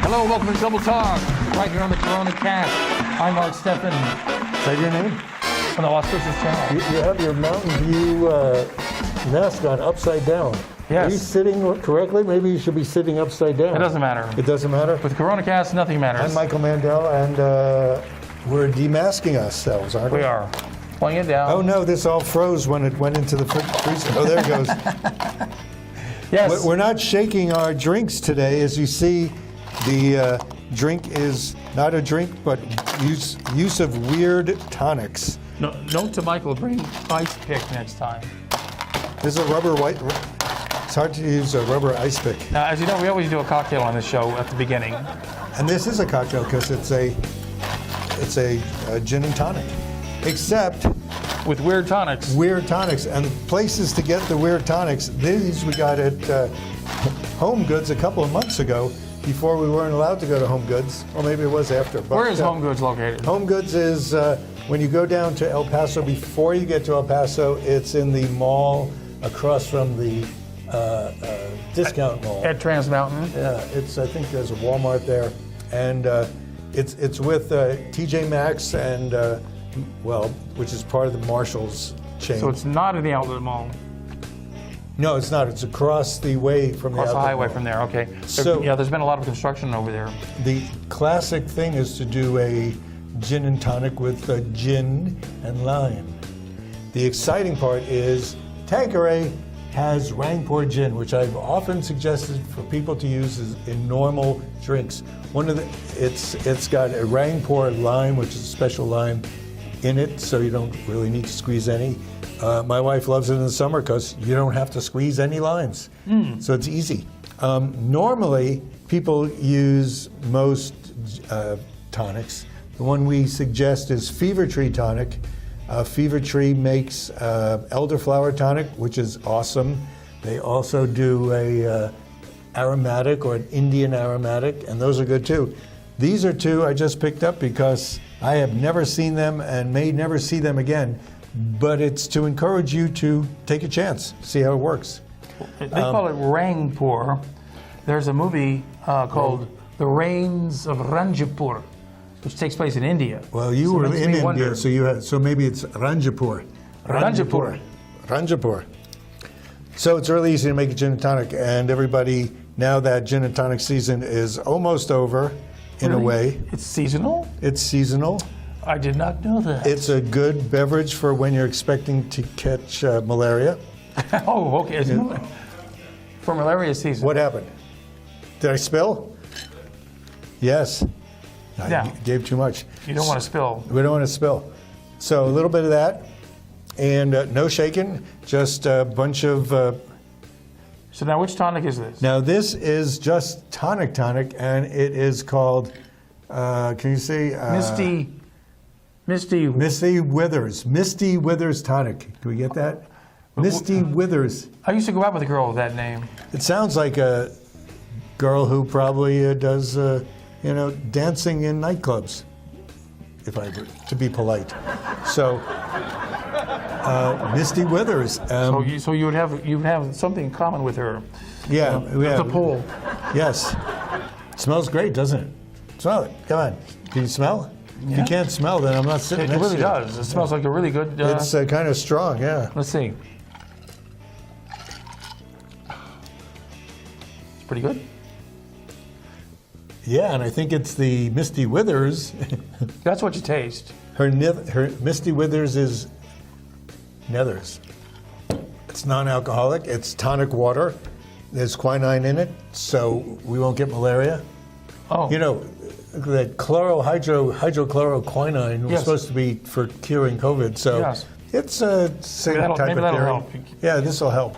Hello, welcome to Double Talk, right here on the Corona Cast. I'm Mark Steffen. Is that your name? On the Auspicious Channel. You have your Mountain View mask on upside down. Yes. Are you sitting correctly? Maybe you should be sitting upside down. It doesn't matter. It doesn't matter? With Corona Cast, nothing matters. I'm Michael Mandel, and we're demasking ourselves, aren't we? We are. Pulling it down. Oh no, this all froze when it went into the freezer. Oh, there it goes. Yes. We're not shaking our drinks today. As you see, the drink is not a drink, but use of weird tonics. No, note to Michael, bring ice pick next time. This is a rubber white. It's hard to use a rubber ice pick. Now, as you know, we always do a cocktail on this show at the beginning. And this is a cocktail because it's a gin and tonic, except with weird tonics. Weird tonics, and places to get the weird tonics. These we got at Home Goods a couple of months ago, before we weren't allowed to go to Home Goods, or maybe it was after. But, where is Home Goods located? Home Goods is when you go down to El Paso. Before you get to El Paso, it's in the mall across from the discount mall At Trans Mountain. Yeah, I think there's a Walmart there, and it's with TJ Maxx and which is part of the Marshalls chain. So it's not in the outlet mall. No, it's not. It's across the way from Across the outlet highway mall. from there. Okay. So yeah, there's been a lot of construction over there. The classic thing is to do a gin and tonic with gin and lime. The exciting part is Tanqueray has Rangpur gin, which I've often suggested for people to use in normal drinks. It's got a Rangpur lime, which is a special lime in it, so you don't really need to squeeze any. My wife loves it in the summer because you don't have to squeeze any limes, so it's easy. Normally, people use most tonics. The one we suggest is Fever Tree Tonic. Fever Tree makes elderflower tonic, which is awesome. They also do a aromatic or an Indian aromatic, and those are good too. These are two I just picked up because I have never seen them and may never see them again, but it's to encourage you to take a chance, see how it works. They call it Rangpur. There's a movie called The Rains of Ranjapur, which takes place in India. Well, you were in India, so maybe it's Ranjapur. Ranjapur. So it's really easy to make a gin and tonic, and everybody, now that gin and tonic season is almost over, in a way. It's seasonal? It's seasonal. I did not know that. It's a good beverage for when you're expecting to catch malaria. Oh, okay. For malaria season. What happened? Did I spill? Yes. I gave too much. You don't want to spill. We don't want to spill. So a little bit of that, and no shaking, just a bunch of... So now which tonic is this? Now this is just tonic, and it is called, can you see? Misty Withers. Misty Withers tonic. Can we get that? Misty Withers. I used to go out with a girl with that name. It sounds like a girl who probably does, dancing in nightclubs, to be polite. So, Misty Withers. So you would have something in common with her. Yeah, the pool. Yes. Smells great, doesn't it? Smell it. Come on. Can you smell? Yeah. If you can't smell, then I'm not sitting next to you. It really does. It smells like a really good... It's kind of strong, yeah. Let's see. It's pretty good. Yeah, and I think it's the Misty Withers. That's what you taste. Her Misty Withers is Nethers. It's non-alcoholic. It's tonic water. There's quinine in it, so we won't get malaria. Oh. You know, that hydrochloroquine was supposed to be for curing COVID, so it's a same type of theory. Help. Yeah, this will help,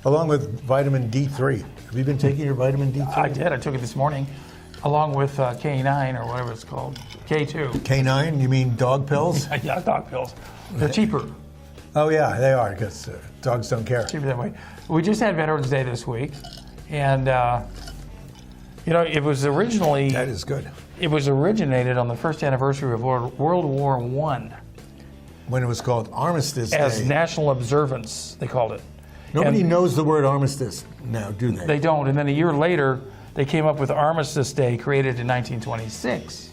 along with vitamin D3. Have you been taking your vitamin D3? I did. I took it this morning, along with K9 or whatever it's called, K2. K9? You mean dog pills? Yeah, dog pills. They're cheaper. Oh yeah, they are, because dogs don't care. Cheaper that way. We just had Veterans Day this week, and it was originally... That is good. It was originated on the first anniversary of World War I. When it was called Armistice Day. As National Observance, they called it. Nobody knows the word armistice now, do they? They don't. And then a year later, they came up with Armistice Day, created in 1926.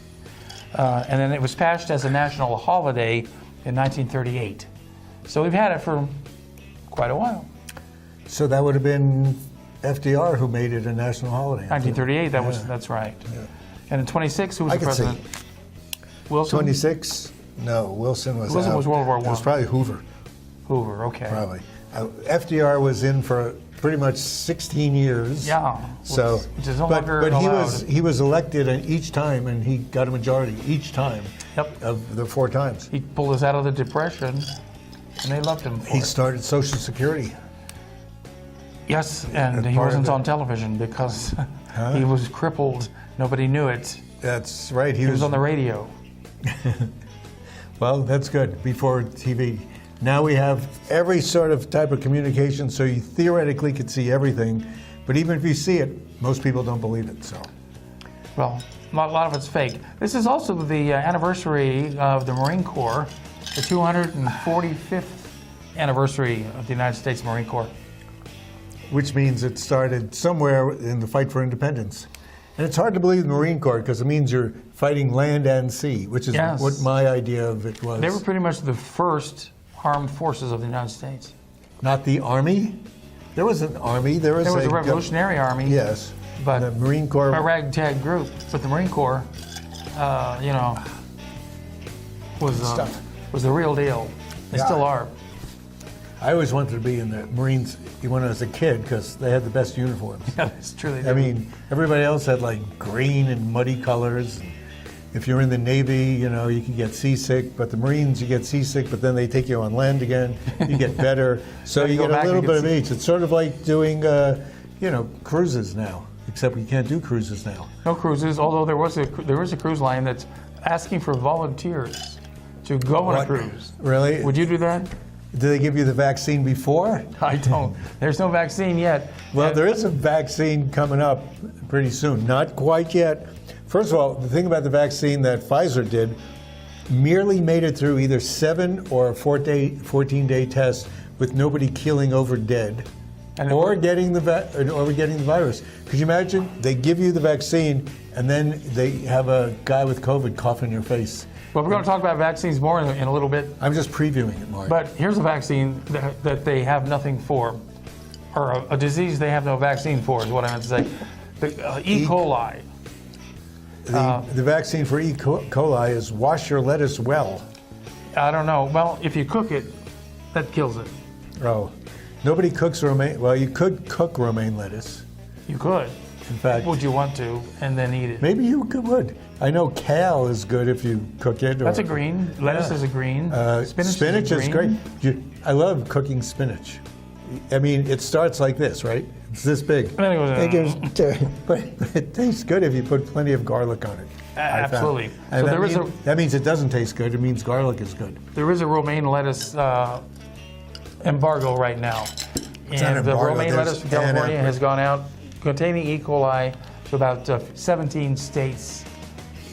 And then it was passed as a national holiday in 1938. So we've had it for quite a while. So that would have been FDR who made it a national holiday. 1938, that's right. Yeah. And in 26, who was I the could see. president? Wilson? 26? No, Wilson was Wilson out. was World War I. It was probably Hoover, Hoover, okay. probably. FDR was in for pretty much 16 years. Yeah, So, which is no but longer allowed. he was elected each time, and he got a majority each time. Yep. Of the 4 times. He pulled us out of the Depression, and they loved him for He it. started Social Security. Yes, and he part wasn't of it. on television because he was crippled. Nobody knew it. That's right. He was on the radio. Well, that's good. Before TV. Now we have every sort of type of communication, so you theoretically could see everything. But even if you see it, most people don't believe it. So, Well, a lot of it's fake. This is also the anniversary of the Marine Corps, the 245th anniversary of the United States Marine Corps. which means it started somewhere in the fight for independence. And it's hard to believe the Marine Corps because it means you're fighting land and sea, which is Yes. what my idea of it was. They were pretty much the first armed forces of the United States. Not the Army. There was an Army. There was a Revolutionary Army. Yes. But the Marine Corps. a ragtag group. But the Marine Corps, was the real deal. They Yeah. still are. I always wanted to be in the Marines when I was a kid because they had the best uniforms. Yeah, that's true. They I do. mean, everybody else had like green and muddy colors. If you're in the Navy, you can get seasick, but the Marines, you get seasick, but then they take you on land again. You get better. So Then you you go get a back little and bit get of each. It's sort of like doing, cruises now, except we can't do cruises now. No cruises, although there is a cruise line that's asking for volunteers to go on a What? cruise. Really? Would you do that? Do they give you the vaccine before? I don't. There's no vaccine yet. Well, there is a vaccine coming up pretty soon. Not quite yet. First of all, the thing about the vaccine that Pfizer did merely made it through either 7 or a 14-day test with nobody keeling over dead, And it or worked. getting the virus. Could you imagine? They give you the vaccine, and then they have a guy with COVID cough in your face. Well, we're going to talk about vaccines more in a little bit. I'm just previewing it, Mark. But here's a vaccine that they have nothing for, or a disease they have no vaccine for, is what I meant to say. The E. coli. The vaccine for E. coli is wash your lettuce well. I don't know. Well, if you cook it, that kills it. Oh, nobody cooks romaine. Well, you could cook romaine lettuce. You could. In fact, Would you want to, and then eat it? maybe you would. I know kale is good if you cook it. That's a green. Lettuce is a green. Spinach is great. I love cooking spinach. I mean, it starts like this, right? It's this big. And then it goes, But it tastes good if you put plenty of garlic on it. I found. absolutely. And So that means it doesn't taste good. It means garlic is good. there is a romaine lettuce embargo right now. not And the embargo, romaine there's lettuce from an California embargo. has gone out containing E. coli to about 17 states,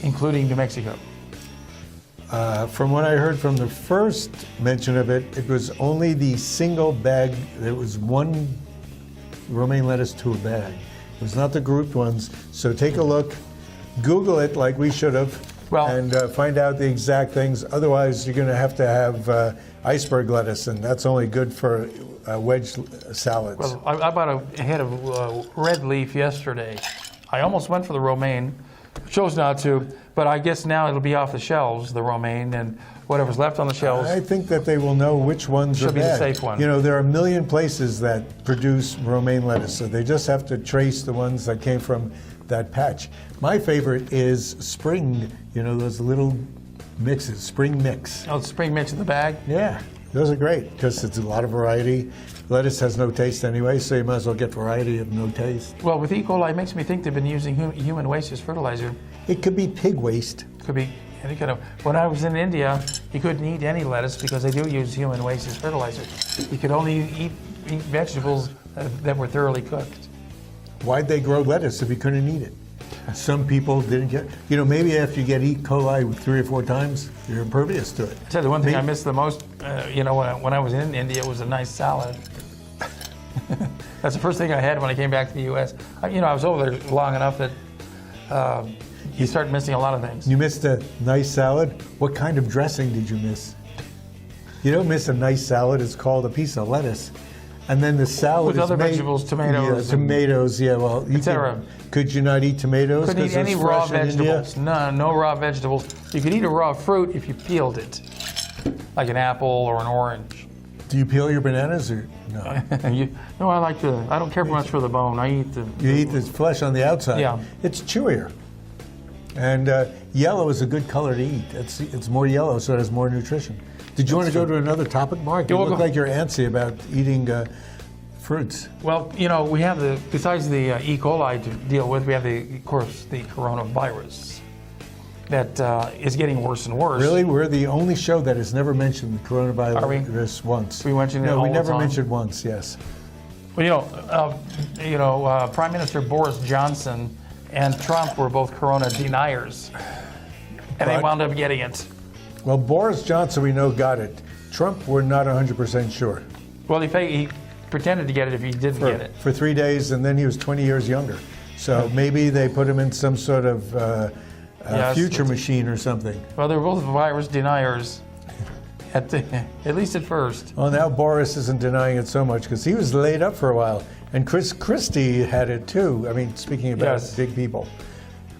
including New Mexico. From what I heard from the first mention of it, it was only the single bag. There was one romaine lettuce to a bag. It was not the grouped ones. So take a look, Google it like we should have, Well- and find out the exact things. Otherwise, you're going to have iceberg lettuce, and that's only good for wedge salads. Well, I bought a head of red leaf yesterday. I almost went for the romaine, chose not to, but I guess now it'll be off the shelves, the romaine, and whatever's left on the shelves. I think that they will know which ones Should are be the bad. safe one. There are a million places that produce romaine lettuce, so they just have to trace the ones that came from that patch. My favorite is spring, those little mixes, spring mix. Oh, spring mix in the bag. Yeah, those are great because it's a lot of variety. Lettuce has no taste anyway, so you might as well get variety of no taste. Well, with E. coli, it makes me think they've been using human waste as fertilizer. It could be pig waste. Could be any kind of. When I was in India, you couldn't eat any lettuce because they do use human waste as fertilizer. You could only eat vegetables that were thoroughly cooked. Why'd they grow lettuce if you couldn't eat it? Some people didn't get, maybe after you get E. coli 3 or 4 times, you're impervious to it. I said the one thing I missed the most, when I was in India, was a nice salad. That's the first thing I had when I came back to the U.S. I was over there long enough that you start missing a lot of things. You missed a nice salad. What kind of dressing did you miss? You don't miss a nice salad. It's called a piece of lettuce. And then the salad With is other made, vegetables, tomatoes. Yeah, tomatoes, yeah. Well, could you not eat tomatoes? Couldn't eat any raw vegetables. No raw vegetables. You could eat a raw fruit if you peeled it, like an apple or an orange. Do you peel your bananas or no? No, I don't care much for the bone. I eat the... You eat the flesh on the outside. Yeah. It's chewier. And yellow is a good color to eat. It's more yellow, so it has more nutrition. Did you want to go to another topic, Mark? You look like you're antsy about eating fruits. Well, we have besides the E. coli to deal with, we have of course, the coronavirus that is getting worse and worse. Really? We're the only show that has never mentioned the coronavirus once. We mentioned it No, all we the never time. mentioned once, yes. Well, Prime Minister Boris Johnson and Trump were both corona deniers, and they wound up getting it. Well, Boris Johnson, we know, got it. Trump, we're not 100% sure. Well, he pretended to get it if he didn't get it. For 3 days, and then he was 20 years younger. So maybe they put him in some sort of future machine or something. Well, they're both virus deniers, at least at first. Well, now Boris isn't denying it so much because he was laid up for a while. And Chris Christie had it too. I mean, speaking about big people.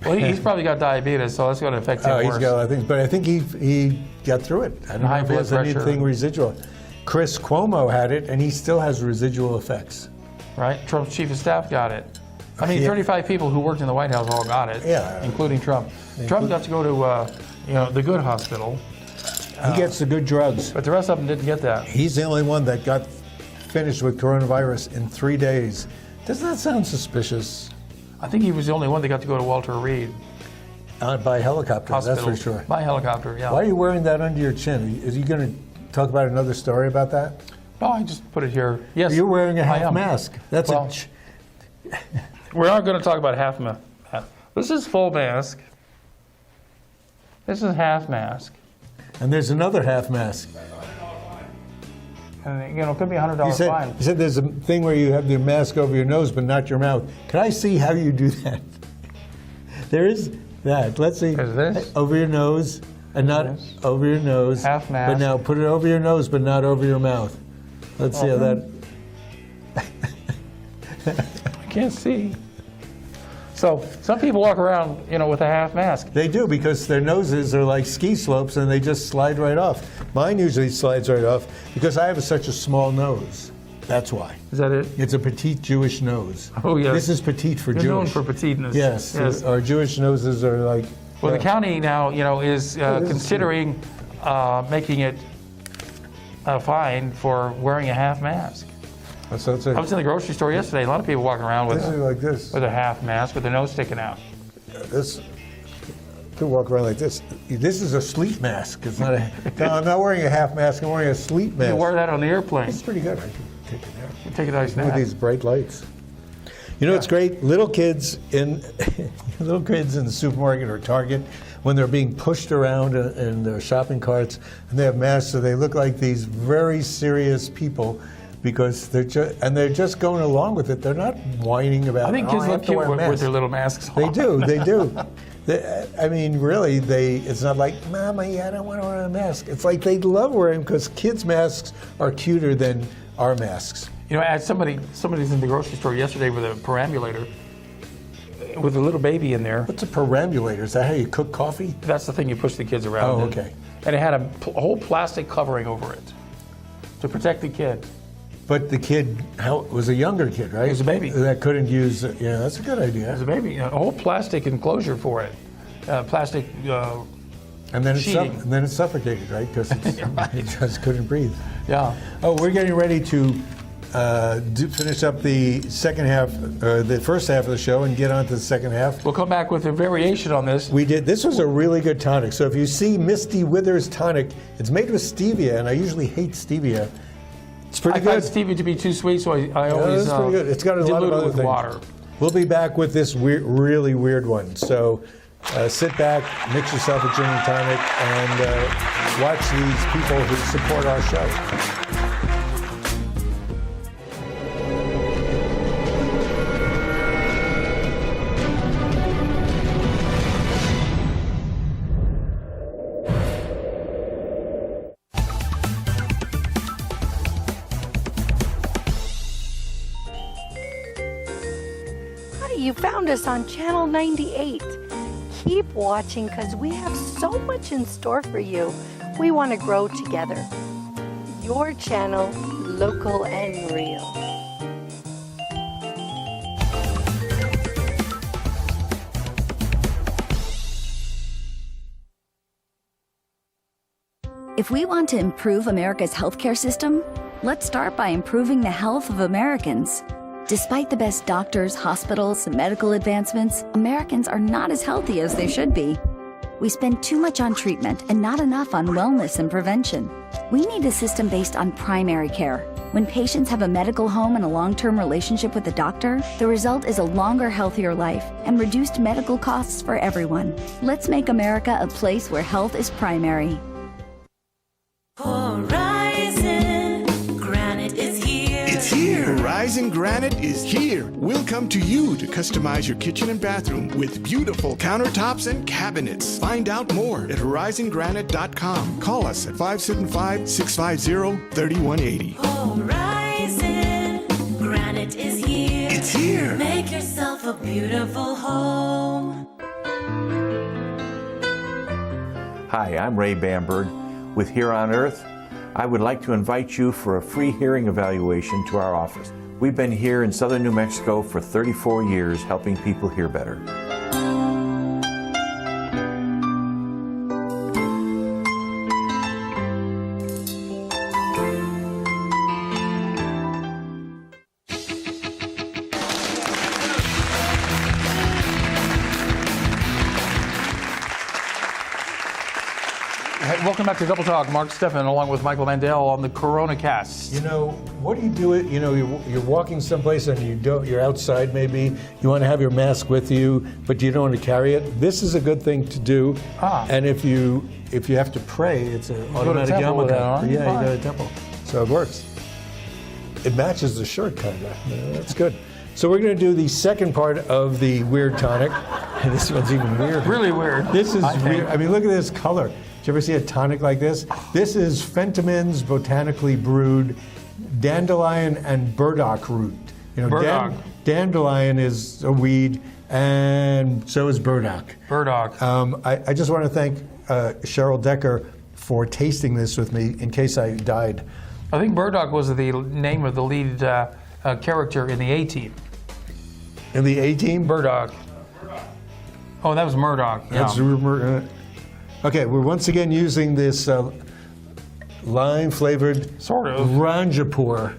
Well, he's probably got diabetes, so that's going to affect him worse. He's got a lot of things, but I think he got through it. I don't know if he has anything residual. Chris Cuomo had it, and he still has residual effects. Right? Trump's chief of staff got it. I mean, 35 people who worked in the White House all got it, including Trump. Trump got to go to, the good hospital. He gets the good drugs. But the rest of them didn't get that. He's the only one that got finished with coronavirus in 3 days. Doesn't that sound suspicious? I think he was the only one that got to go to Walter Reed. By helicopter, Hospital. that's for sure. By helicopter, yeah. Why are you wearing that under your chin? Is you going to talk about another story about that? No, I just put it here. Yes, you're wearing a half mask. That's we are going to talk about half mask. This is full mask. This is half mask. And there's another half mask. And it could be $100 fine. You said there's a thing where you have your mask over your nose but not your mouth. Can I see how you do that? There is that. Let's see. There's this. Over your nose and not over your nose. Half mask. But now put it over your nose but not over your mouth. Let's see how that... I can't see. So some people walk around, with a half mask. They do, because their noses are like ski slopes and they just slide right off. Mine usually slides right off because I have such a small nose. That's why. Is that it? It's a petite Jewish nose. Oh, yes. This is petite for You're Jewish. known for petiteness. Yes. Our Jewish noses are like... Well, the county now, is considering making it a fine for wearing a half mask. So I was in the grocery store yesterday. A lot of people walking around with with a half mask with their nose sticking out. This could walk around like this. This is a sleep mask. It's not a. No, I'm not wearing a half mask. I'm wearing a sleep mask. You wear that on the airplane. It's pretty good. I can take it out. You take a nice nap. With these bright lights. It's great. Little kids in the supermarket or Target, when they're being pushed around in their shopping carts and they have masks, so they look like these very serious people. Because they're just going along with it. They're not whining about. I think kids look cute with their little masks on. They do. They do. I mean, really, it's not like, Mama, I don't want to wear a mask. It's like they love wearing them because kids' masks are cuter than our masks. I had somebody's in the grocery store yesterday with a perambulator with a little baby in there. What's a perambulator? Is that how you cook coffee? That's the thing you push the kids around. Oh, okay. And it had a whole plastic covering over it to protect the kid. But the kid was a younger kid, right? He was a baby. That couldn't use, that's a good idea. He was a baby. A whole plastic enclosure for it. Plastic and then sheeting. And then it's suffocated, right? Because it just couldn't breathe. Yeah. Oh, we're getting ready to finish up the second half, the first half of the show and get on to the second half. We'll come back with a variation on this. We did. This was a really good tonic. So if you see Misty Withers tonic, it's made with stevia, and I usually hate stevia. It's pretty good. I find stevia to be too sweet, so I always it's pretty good. It's got a lot of other with things. water. We'll be back with this really weird one. So sit back, mix yourself a gin and tonic, and watch these people who support our show. found us on Channel 98. Keep watching because we have so much in store for you. We want to grow together. Your channel, local and real. If we want to improve America's healthcare system, let's start by improving the health of Americans. Despite the best doctors, hospitals, and medical advancements, Americans are not as healthy as they should be. We spend too much on treatment and not enough on wellness and prevention. We need a system based on primary care. When patients have a medical home and a long-term relationship with a doctor, the result is a longer, healthier life and reduced medical costs for everyone. Let's make America a place where health is primary. Horizon Granite is here. It's here. Horizon Granite is here. We'll come to you to customize your kitchen and bathroom with beautiful countertops and cabinets. Find out more at horizongranite.com. Call us at 575-650-3180. Horizon Granite is here. It's here. Make yourself a beautiful home. Hi, I'm Ray Bamberg with Here on Earth. I would like to invite you for a free hearing evaluation to our office. We've been here in southern New Mexico for 34 years helping people hear better. Welcome back to Double Talk. Mark Steffen along with Michael Mandel on the Corona Cast. You know, what do you do? You know, you're walking someplace and you're outside maybe. You want to have your mask with you, but you don't want to carry it. This is a good thing to do. And if you have to pray, it's an automatic temple yarmulke. with that on? Yeah, you go to temple. So it works. It matches the shirt kind of. That's good. So we're going to do the second part of the weird tonic. And this one's even weirder. Really weird. This is weird. I mean, look at this color. Did you ever see a tonic like this? This is Fentiman's botanically brewed dandelion and burdock root. You know, Burdock. Dandelion is a weed, and so is burdock. Burdock. I just want to thank Cheryl Decker for tasting this with me in case I died. I think Burdock was the name of the lead character in the A-Team. In the A-Team? Burdock. Oh, that was Murdoch. That's okay, we're once again using this lime-flavored Sort of. Ranjapur.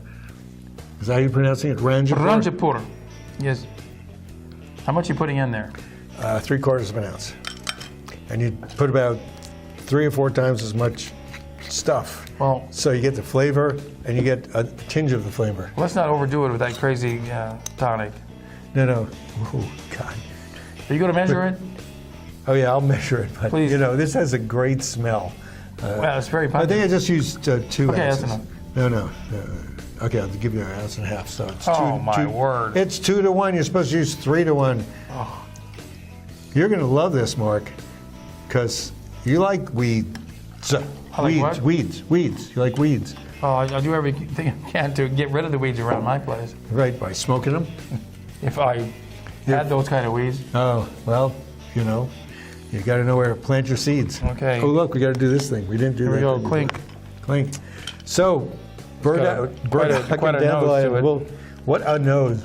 Is that how you're pronouncing it? Ranjapur? Ranjapur. Yes. How much are you putting in there? 3/4 of an ounce. And you put about 3 or 4 times as much stuff. Well, So you get the flavor and you get a tinge of the flavor. let's not overdo it with that crazy tonic. No. Oh, God. Are you going to measure it? Oh, yeah, I'll measure it. But, Please. you know, this has a great smell. Well, it's very I pungent. think I just used 2 Okay, ounces. that's enough. No. Okay, I'll give you 1.5 ounces. So it's Oh, my word. It's 2 to 1. You're supposed to use 3 to 1. Oh. You're going to love this, Mark, because you like weeds. I like what? Weeds. You like weeds. Oh, I do everything I can to get rid of the weeds around my place. Right, by smoking them? If I had those kind of weeds. Oh, well, you know, you got to know where to plant your seeds. Okay. Oh, look, we got to do this thing. We didn't do Here that. we go, did we? clink. Clink. So, burdock quite a and nose to dandelion. it. Well, what a nose.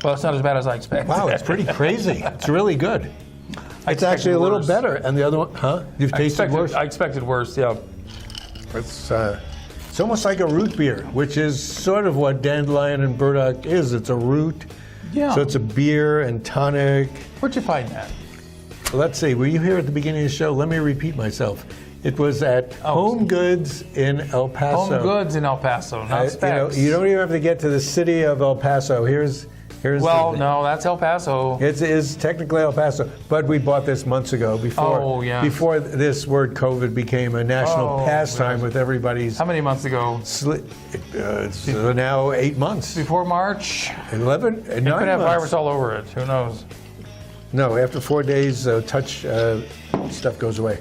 Well, it's not as bad as I expected. Wow, it's pretty crazy. It's really good. It's actually a little worse. better. And the other one, huh? You've tasted worse? I expected worse, yeah. It's almost like a root beer, which is sort of what dandelion and burdock is. It's a root. Yeah. So it's a beer and tonic. Where'd you find that? Let's see, were you here at the beginning of the show? Let me repeat myself. It was at Home Goods in El Paso. Home Goods in El Paso, not Specs. You don't even have to get to the city of El Paso. Here's Well, no, that's El Paso. It is technically El Paso, but we bought this months ago before this word COVID became a national pastime with everybody's. How many months ago? It's now 8 months. Before March? 11? 9 You could have months. virus all over it. Who knows? No, after 4 days, touch stuff goes away.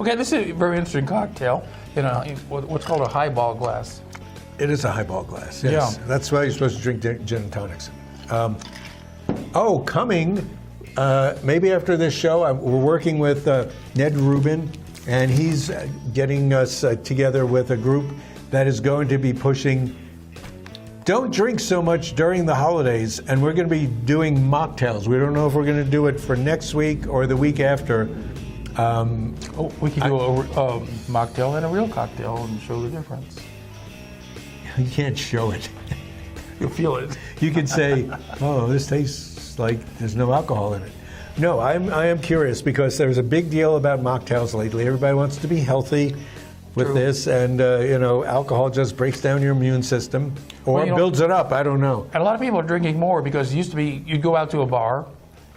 Okay, this is a very interesting cocktail in what's called a highball glass. It is a highball glass, yes. Yeah. That's why you're supposed to drink gin and tonics. Coming, maybe after this show, we're working with Ned Rubin, and he's getting us together with a group that is going to be pushing don't drink so much during the holidays, and we're going to be doing mocktails. We don't know if we're going to do it for next week or the week after. We could do a mocktail and a real cocktail and show the difference. You can't show it. You'll feel it. You can say, oh, this tastes like there's no alcohol in it. No, I am curious because there's a big deal about mocktails lately. Everybody wants to be healthy with this, and alcohol just breaks down your immune system or builds it up. I don't know. And a lot of people are drinking more because it used to be you'd go out to a bar,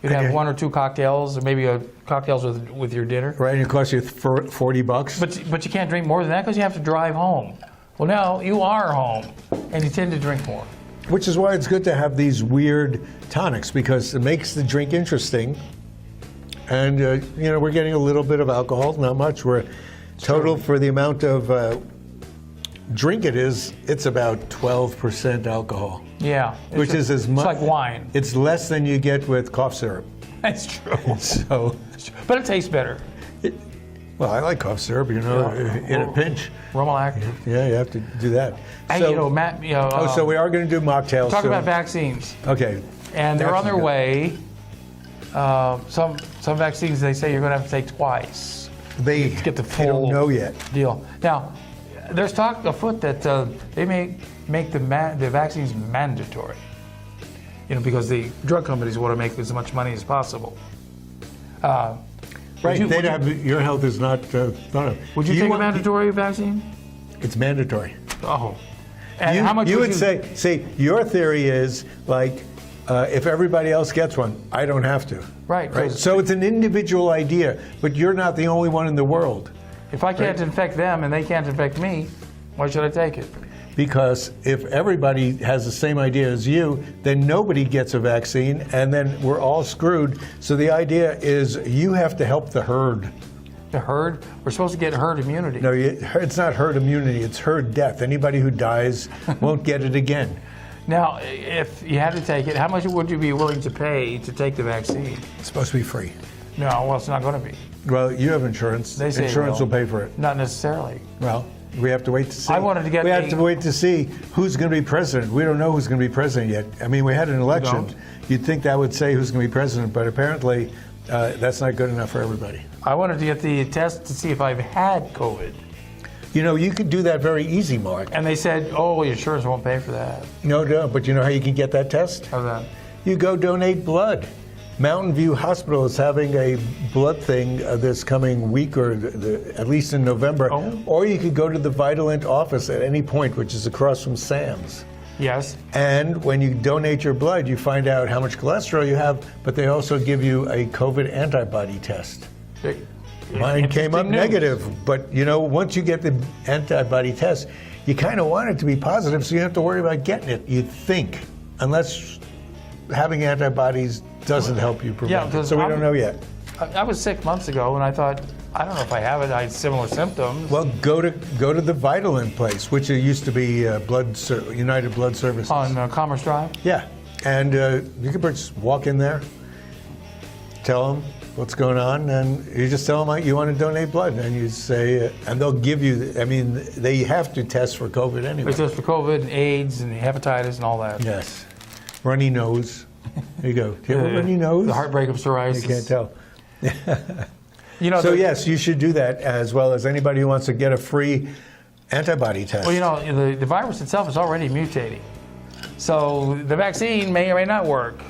you'd have one or two cocktails, or maybe cocktails with your dinner. Right, and it costs you $40. But you can't drink more than that because you have to drive home. Well, now you are home, and you tend to drink more. Which is why it's good to have these weird tonics, because it makes the drink interesting. And, we're getting a little bit of alcohol, not much. We're total for the amount of drink it's about 12% alcohol. Yeah. Which is as much. It's like wine. It's less than you get with cough syrup. That's true. So, but it tastes better. Well, I like cough syrup, in a pinch. Romelac. Yeah, you have to do that. Hey, Matt, so we are going to do mocktails. Talk about vaccines. Okay. And they're on their way. Some vaccines they say you're going to have to take twice. They get the full don't know yet. Deal. Now, there's talk afoot that they may make the vaccines mandatory. Because the drug companies want to make as much money as possible. Right. Your health is not thought of. Would you take a mandatory vaccine? It's mandatory. Oh. And how much you would say, your theory is like, if everybody else gets one, I don't have to. Right. So it's an individual idea, but you're not the only one in the world. If I can't infect them and they can't infect me, why should I take it? Because if everybody has the same idea as you, then nobody gets a vaccine, and then we're all screwed. So the idea is you have to help the herd. The herd? We're supposed to get herd immunity. No, it's not herd immunity. It's herd death. Anybody who dies won't get it again. Now, if you had to take it, how much would you be willing to pay to take the vaccine? It's supposed to be free. No, well, it's not going to be. Well, you have insurance. They say insurance will pay for it. Not necessarily. Well, we have to wait to see. I wanted to get. We have to wait to see who's going to be president. We don't know who's going to be president yet. I mean, we had an election. You'd think that would say who's going to be president, but apparently that's not good enough for everybody. I wanted to get the test to see if I've had COVID. You could do that very easy, Mark. And they said, your insurance won't pay for that. No, but you know how you can get that test? How's that? You go donate blood. Mountain View Hospital is having a blood thing this coming week, or at least in November. Oh. Or you could go to the Vitalent office at any point, which is across from Sam's. Yes. And when you donate your blood, you find out how much cholesterol you have, but they also give you a COVID antibody test. Mine came up negative, but once you get the antibody test, you kind of want it to be positive, so you don't have to worry about getting it, you think, unless having antibodies doesn't help you prevent it. So we don't know yet. I was sick months ago, and I thought, I don't know if I have it. I had similar symptoms. Well, go to the Vitalent place, which used to be United Blood Services. On Commerce Drive? Yeah, and you can just walk in there, tell them what's going on, and you just tell them you want to donate blood, and you say, and they'll give you, they have to test for COVID anyway. They test for COVID and AIDS and hepatitis and all that. Yes. Runny nose. There you go. Do you have a runny nose? The heartbreak of psoriasis. You can't tell. So yes, you should do that, as well as anybody who wants to get a free antibody test. Well, the virus itself is already mutating. So the vaccine may or may not work,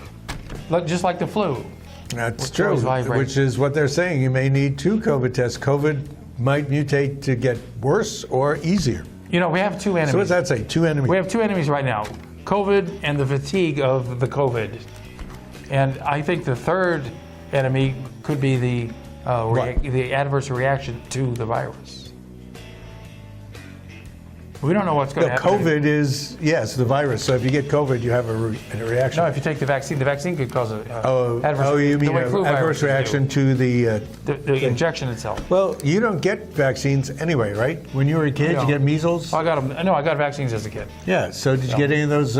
just like the flu. That's true, which is what they're saying. You may need 2 COVID tests. COVID might mutate to get worse or easier. We have 2 enemies. So what does that say, 2 enemies? We have 2 enemies right now, COVID and the fatigue of the COVID. And I think the third enemy could be the adverse reaction to the virus. We don't know what's going to happen. COVID is, yes, the virus. So if you get COVID, you have a reaction. No, if you take the vaccine could cause a Oh, you mean an adverse reaction to the injection itself. Well, you don't get vaccines anyway, right? When you were a kid, No. you get measles? I got them. No, I got vaccines as a kid. Yeah, so did you get any of those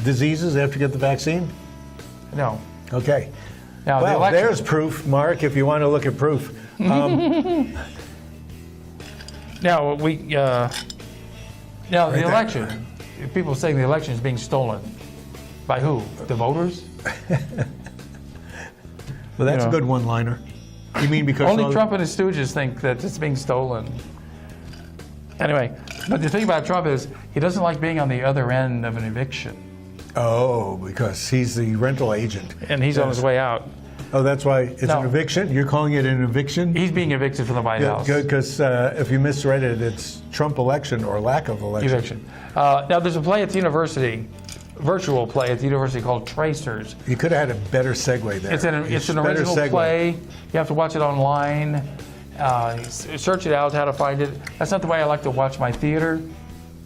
diseases after you get the vaccine? No. Okay. Now, the Well, election, there's proof, Mark, if you want to look at proof. Now, the election, people saying the election is being stolen. By who? The voters? Well, that's You a know. good one-liner. You mean because Only Trump and his stooges think that it's being stolen. Anyway, but the thing about Trump is he doesn't like being on the other end of an eviction. Oh, because he's the rental agent. And he's on his way out. Oh, that's why it's No. an eviction? You're calling it an eviction? He's being evicted from the White House. Good, because if you misread it, it's Trump election or lack of election. Eviction. Now, there's a play at the university, virtual play at the university called Tracers. You could have had a better segue there. It's an Better original segue. play. You have to watch it online. Search it out, how to find it. That's not the way I like to watch my theater.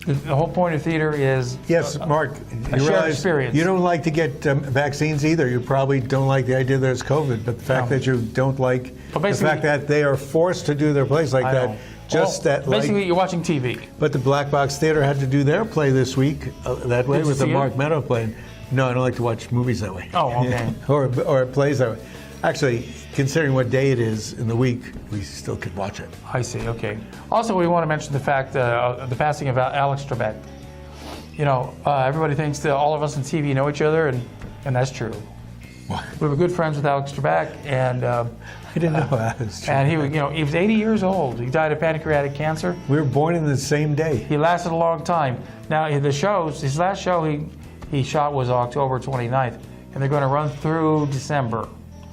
The whole point of theater is Yes, Mark, a you shared realize experience. you don't like to get vaccines either. You probably don't like the idea that it's COVID, but the fact that you don't like Well, the basically- fact that they are forced to do their plays like I that, know. just Well, that, like, basically, you're watching TV. but the Black Box Theater had to do their play this week that way Did you with the see it? Mark Meadow play. No, I don't like to watch movies that way. Oh, okay. or plays that way. Actually, considering what day it is in the week, we still could watch it. I see. Okay. Also, we want to mention the fact the passing of Alex Trebek. You know, everybody thinks that all of us on TV know each other, and that's true. We were good friends with Alex Trebek, and I didn't know that was true. and he was 80 years old. He died of pancreatic cancer. We were born in the same day. He lasted a long time. Now, his last show he shot was October 29th, and they're going to run through December.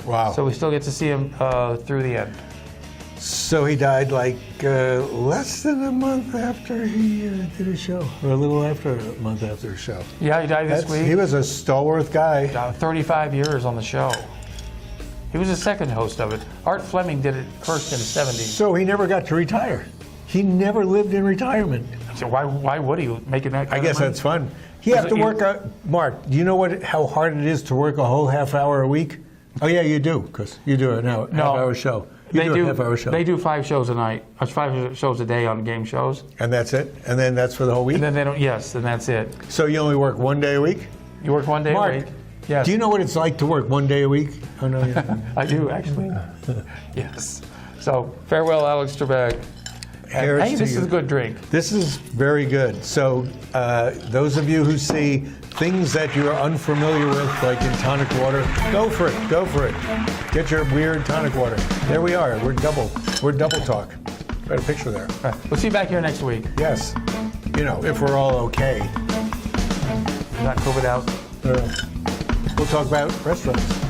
Wow. So we still get to see him through the end. So he died like less than a month after he did a show, or a little after a month after a show. Yeah, he died this week. He was a stalwart guy. 35 years on the show. He was the second host of it. Art Fleming did it first in the 70s. So he never got to retire. He never lived in retirement. So why would he making that kind I guess of money? that's fun. He have to You- work. Mark, do you know how hard it is to work a whole half hour a week? Oh yeah, you do, because you do an hour, half-hour show. You do a half-hour show. They do 5 shows a night. 5 shows a day on game shows. And that's it? And then that's for the whole week? And then they don't. Yes, and that's it. So you only work one day a week? You work 1 day Mark, a week. Yes. do you know what it's like to work 1 day a week? Oh, no, yeah. I do actually. Yes. So farewell, Alex Trebek. Here's Hey, to this you. is a good drink. This is very good. So those of you who see things that you're unfamiliar with, like in tonic water, go for it. Go for it. Get your weird tonic water. There we are. We're double talk. Got a picture there. All right. We'll see you back here next week. Yes. You know, if we're all okay. Not COVID out. We'll talk about restaurants.